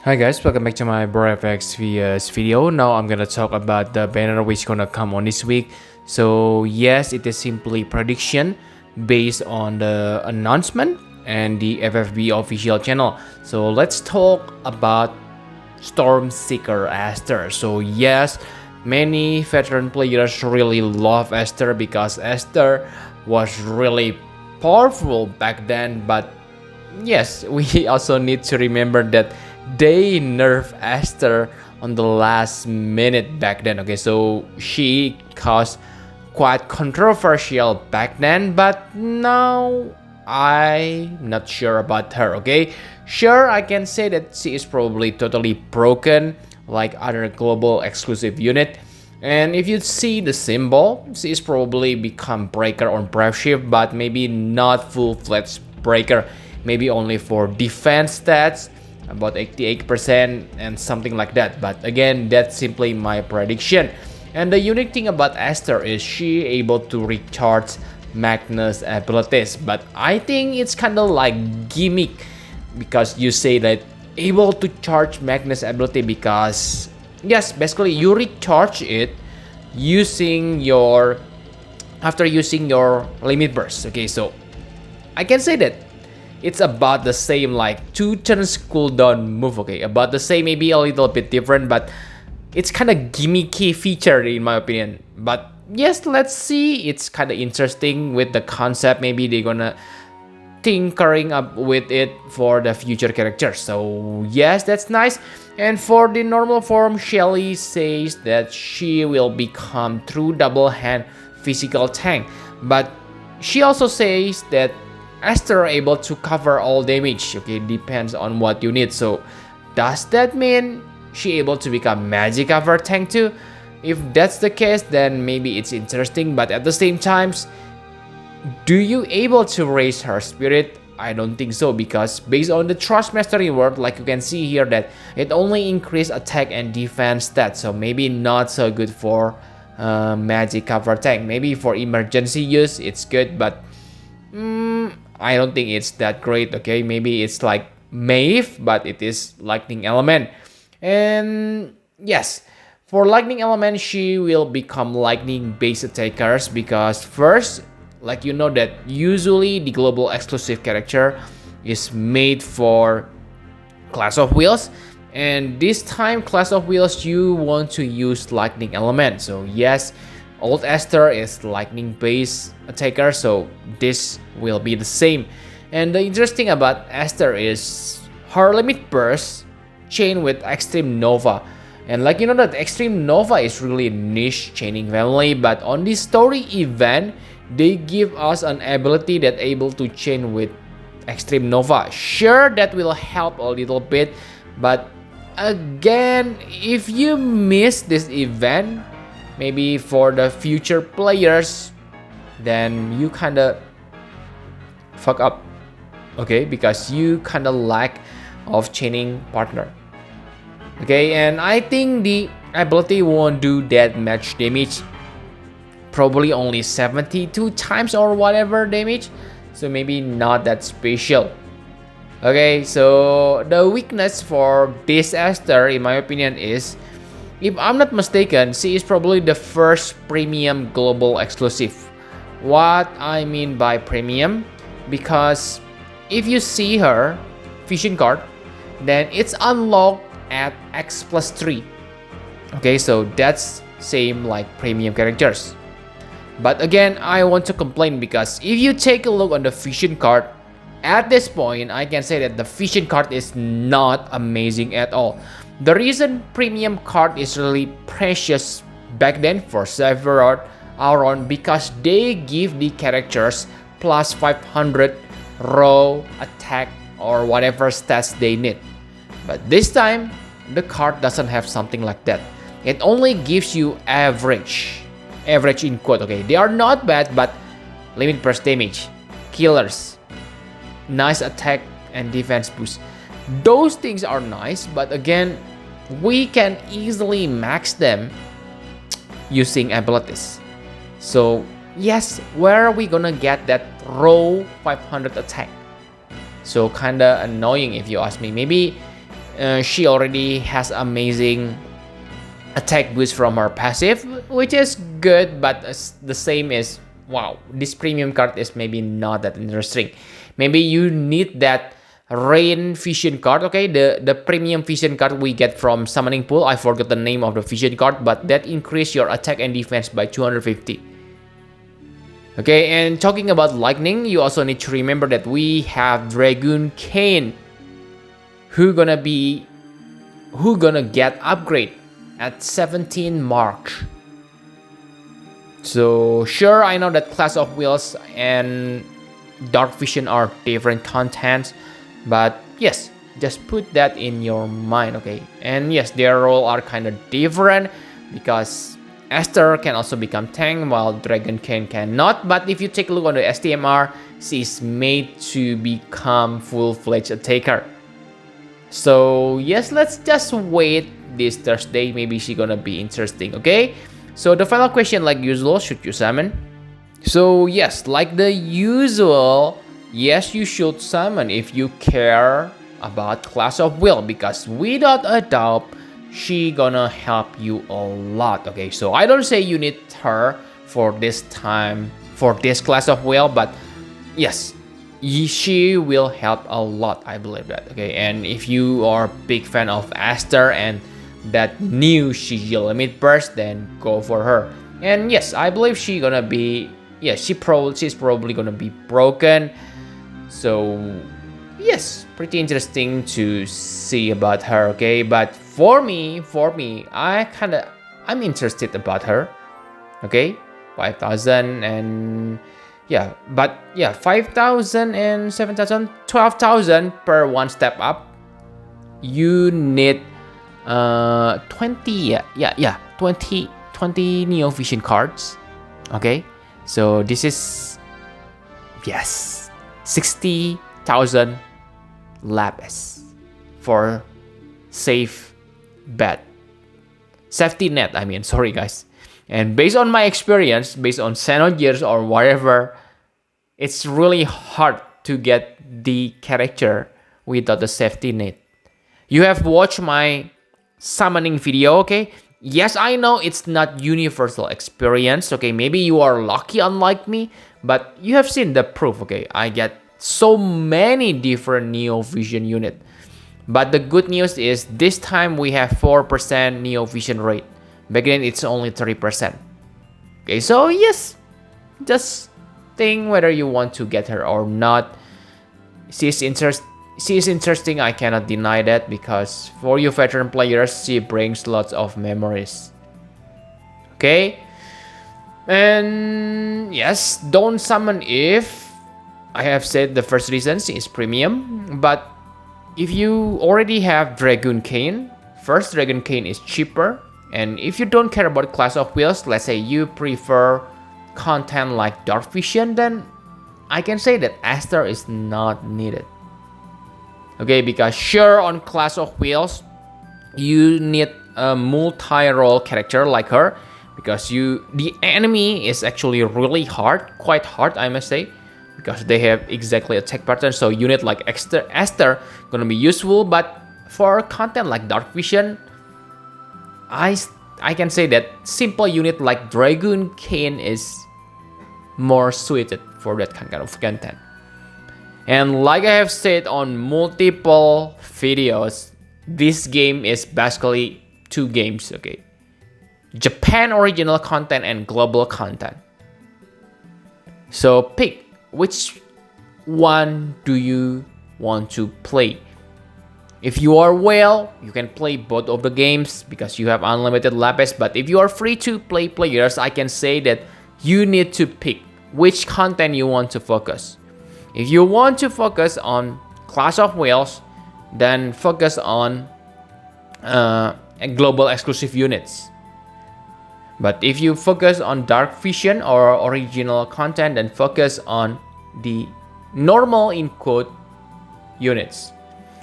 Hi guys, welcome back to my FFBE video. Now I'm gonna talk about the banner which gonna come on this week. So yes, it is simply prediction based on the announcement and the FFB official channel. So let's talk about Stormseeker Esther. So yes, many veteran players really love Esther because Esther was really powerful back then, but yes, we also need to remember that they nerfed Esther on the last minute back then. Okay, so she caused quite controversial back then, but now I'm not sure about her. Okay, sure, I can say that she is probably totally broken like other global exclusive unit. And if you see the symbol, she is probably become breaker on brave shift, but maybe not full-fledged breaker, maybe only for defense stats about 88% and something like that. But again, that's simply my prediction. And the unique thing about Esther is she able to recharge Magnus abilities, but I think it's kind of like gimmick because you say that able to charge Magnus ability because yes, basically you recharge it using your after using your limit burst. Okay, so I can say that it's about the same like 2 turns cooldown move. Okay, about the same, maybe a little bit different, but it's kind of gimmicky feature in my opinion. But yes, let's see, it's kind of interesting with the concept. Maybe they're gonna tinkering up with it for the future characters. So yes, that's nice. And for the normal form, Shelly says that she will become true double hand physical tank, but she also says that Esther are able to cover all damage. Okay, depends on what you need. So does that mean she able to become magic cover tank too? If that's the case, then maybe it's interesting, but at the same time, do you able to raise her spirit? I don't think so, because based on the trust mastery word, like you can see here, that it only increase attack and defense stats, so maybe not so good for magic cover tank. Maybe for emergency use it's good, but I don't think it's that great. Okay, maybe it's like Maeve, but it is lightning element. And yes, for lightning element, she will become lightning based attackers because first, like you know that usually the global exclusive character is made for Clash of Wheels, and this time Clash of Wheels you want to use lightning element. So yes, old Esther is lightning based attacker, so this will be the same. And the interesting about Esther is her limit burst chain with extreme nova, and like you know that extreme nova is really niche chaining family, but on this story event they give us an ability that able to chain with extreme nova. Sure, that will help a little bit, but again, if you miss this event, maybe for the future players, then you kinda fuck up. Okay, because you kinda lack of chaining partner. Okay, and I think the ability won't do that much damage, probably only 72 times or whatever damage, so maybe not that special. Okay, so the weakness for this Esther in my opinion is, if I'm not mistaken, she is probably the first premium global exclusive. What I mean by premium, because if you see her fusion card, then it's unlocked at X+3. Okay, so that's same like premium characters. But again, I want to complain because if you take a look on the fusion card, at this point, I can say that the fusion card is not amazing at all. The reason premium card is really precious back then for Sephiroth, Auron, because they give the characters plus 500 raw attack or whatever stats they need. But this time, the card doesn't have something like that. It only gives you average in quote. Okay, they are not bad, but limit burst damage, killers, nice attack and defense boost. Those things are nice, but again, we can easily max them using abilities. So yes, where are we gonna get that raw 500 attack? So kinda annoying if you ask me. Maybe She already has amazing attack boost from her passive, which is good, but the same is, wow, this premium card is maybe not that interesting. Maybe you need that rain vision card. Okay, the premium vision card we get from summoning pool, I forgot the name of the vision card, but that increase your attack and defense by 250. Okay, and talking about lightning, you also need to remember that we have Dragoon Cane who gonna get upgrade at 17 mark. So sure, I know that Clash of Wheels and Dark Vision are different contents, but yes, just put that in your mind. Okay, and yes, their role are kind of different because Esther can also become tank while Dragon Cane cannot. But if you take a look on the STMR, she's made to become full-fledged attacker. So yes, let's just wait this Thursday. Maybe she's gonna be interesting. Okay, so the final question, like usual, should you summon? So yes, like the usual, yes, you should summon if you care about Clash of Will, because without a doubt, she gonna help you a lot. Okay, so I don't say you need her for this time, for this Clash of Will, but yes, she will help a lot, I believe that. Okay, and if you are a big fan of Esther and that new Shiji limit burst, then go for her. And yes, I believe she's gonna be, yeah, she's probably gonna be broken. So yes, pretty interesting to see about her. Okay, but for me, I'm interested about her. Okay, 5,000 and yeah, but yeah, 5,000 and 7,000, 12,000 per one step up. You need 20 20 Neo Vision cards. Okay, so this is, yes, 60,000 lapis for safe bet, safety net, I mean, sorry guys. And based on my experience, based on Xenogears or whatever, it's really hard to get the character without the safety net. You have watched my summoning video. Okay, yes, I know it's not universal experience. Okay, maybe you are lucky unlike me, but you have seen the proof. Okay, I get so many different Neo Vision unit. But the good news is this time we have 4% Neo Vision rate. Back then it's only 30%. Okay, so yes, just think whether you want to get her or not. She is interesting, I cannot deny that, because for you veteran players, she brings lots of memories. Okay, and yes, don't summon if, I have said the first reason she is premium, but if you already have Dragoon Cane, first Dragoon Cane is cheaper, and if you don't care about Clash of Wheels, let's say you prefer content like Dark Vision, then I can say that Esther is not needed. Okay, because sure, on Clash of Wheels, you need a multi-role character like her, because the enemy is actually really hard, quite hard, I must say, because they have exactly attack pattern. So unit like Esther gonna be useful, but for content like Dark Vision, I can say that simple unit like Dragoon Cane is more suited for that kind of content. And like I have said on multiple videos, this game is basically two games. Okay, Japan original content and global content. So pick which one do you want to play. If you are well, you can play both of the games because you have unlimited lapis. But if you are free to play players, I can say that you need to pick which content you want to focus. If you want to focus on Clash of Wheels, then focus on global exclusive units. But if you focus on Dark Vision or original content, then focus on the normal in quote units.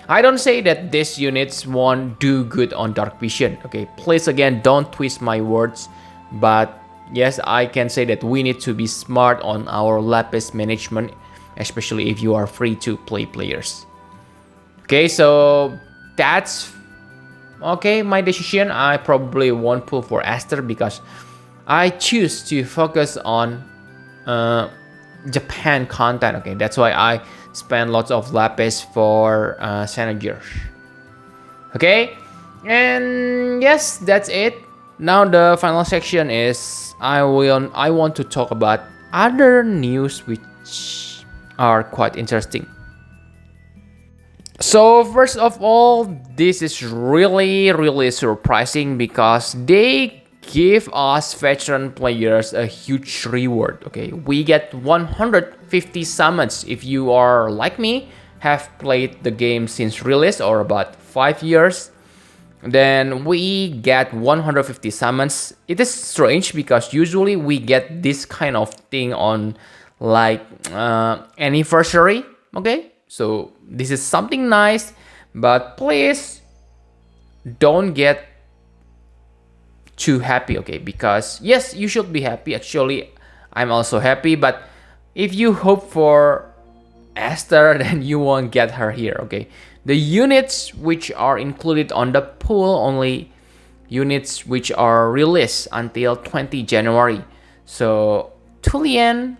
I don't say that these units won't do good on Dark Vision. Okay, please again, don't twist my words. But yes, I can say that we need to be smart on our lapis management, especially if you are free to play players. Okay, so that's okay, my decision. I probably won't pull for Esther because I choose to focus on Japan content. Okay, that's why I spend lots of lapis for Senegers. Okay, and yes, that's it. Now the final section is I want to talk about other news which are quite interesting. So first of all, this is really surprising because they give us veteran players a huge reward. Okay, we get 150 summons if you are like me, have played the game since release or about 5 years. Then we get 150 summons. It is strange because usually we get this kind of thing on like anniversary. Okay, so this is something nice, but please don't get too happy. Okay, because yes, you should be happy. Actually, I'm also happy, but if you hope for Esther, then you won't get her here. Okay, the units which are included on the pool only units which are released until 20 January. So Tulian,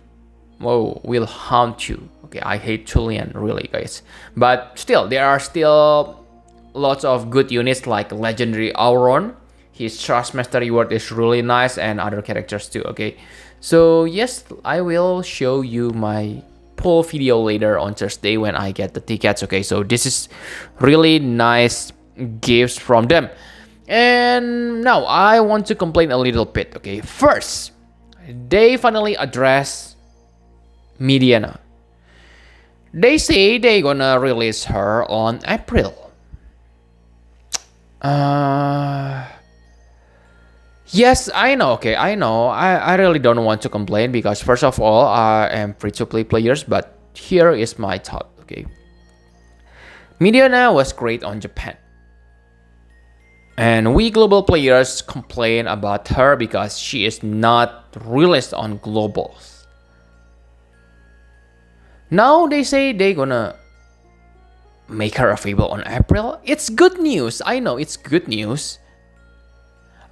whoa, will haunt you. Okay, I hate Tulian really, guys, but still there are still lots of good units like legendary Auron. His Trustmaster reward is really nice, and other characters too. Okay, so yes, I will show you my poll video later on Thursday when I get the tickets. Okay, so this is really nice gifts from them. And now I want to complain a little bit. Okay, first, they finally address Midiana. They say they gonna release her on April. Yes, I know. Okay, I know. I really don't want to complain because first of all, I am free-to-play players, but here is my thought. Okay, Midiana was great on Japan, and we global players complain about her because she is not released on globals. Now they say they gonna make her available on April. It's good news. I know it's good news,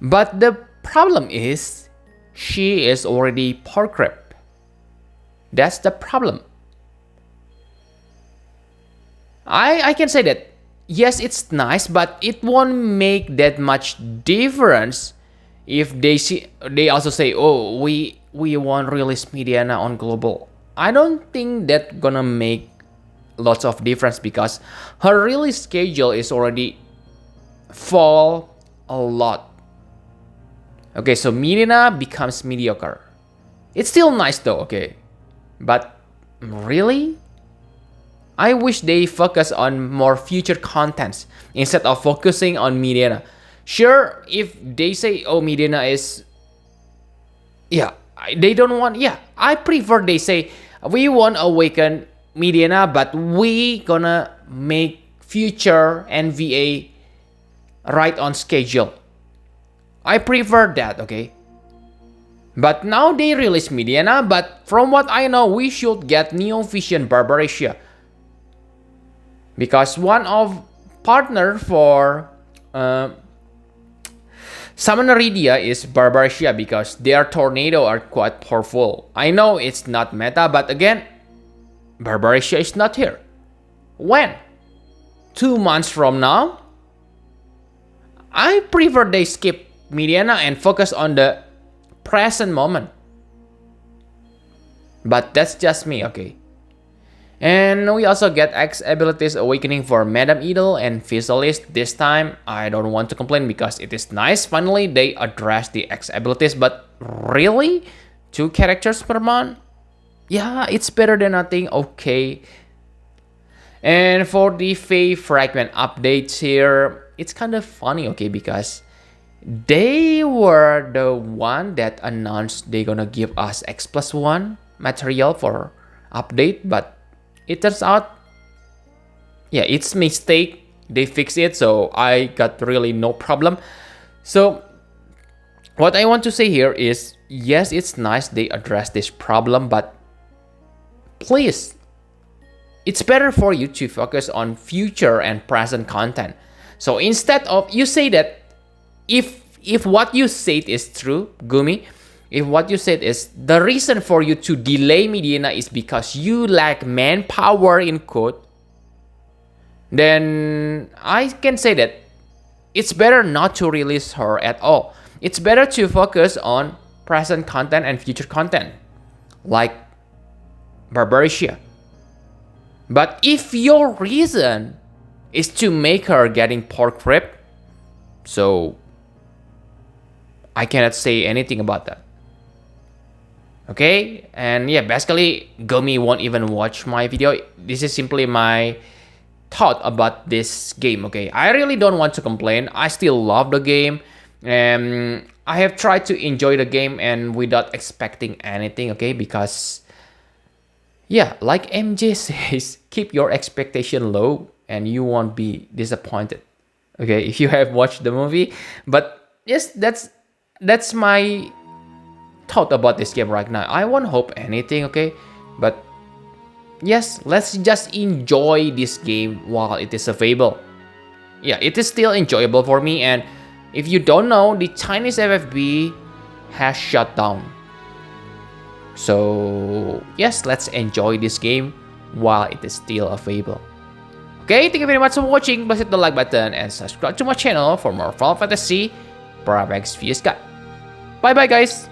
but the problem is she is already pork rep. That's the problem. I can say that yes, it's nice, but it won't make that much difference if they also say, oh, we won't release Midiana on global. I don't think that gonna make lots of difference because her release schedule is already fall a lot. Okay, so Midiana becomes mediocre. It's still nice though, okay, but really, I wish they focus on more future contents instead of focusing on Midiana. Sure, if they say, oh, Midiana is, yeah, they don't want, yeah, I prefer they say, we won't awaken Midiana, but we gonna make future NVA right on schedule. I prefer that, okay? But now they release Midiana, but from what I know, we should get Neo Vision Barbaresia. Because one of partner for Summoneridia is Barbaresia because their tornado are quite powerful. I know it's not meta, but again, Barbaresia is not here. When? 2 months from now? I prefer they skip Midiana and focus on the present moment. But that's just me, okay? And we also get X abilities awakening for Madame Idol and Visualist. This time, I don't want to complain because it is nice. Finally, they address the X abilities, but really? 2 characters per month? Yeah, it's better than nothing, okay. And for the Fae Fragment updates here, it's kind of funny, okay, because they were the one that announced they're gonna give us X+1 material for update, but it turns out, yeah, it's mistake. They fix it, so I got really no problem. So what I want to say here is, yes, it's nice they address this problem, but please, it's better for you to focus on future and present content. So instead of you say that if what you said is true, Gumi, if what you said is the reason for you to delay Medina is because you lack manpower in code, then I can say that it's better not to release her at all. It's better to focus on present content and future content, like Barbaria. But if your reason is to make her getting pork rib, so I cannot say anything about that. Okay, and yeah, basically Gumi won't even watch my video. This is simply my thought about this game. Okay, I really don't want to complain. I still love the game, and I have tried to enjoy the game and without expecting anything. Okay, because yeah, like MJ says, keep your expectation low and you won't be disappointed. Okay, if you have watched the movie. But yes, that's my thought about this game right now. I won't hope anything, okay? But yes, let's just enjoy this game while it is available. Yeah, it is still enjoyable for me. And if you don't know, the Chinese FFB has shut down. So yes, let's enjoy this game while it is still available. Okay, thank you very much for watching. Please hit the like button and subscribe to my channel for more Final Fantasy Parallax vs. Bye bye guys.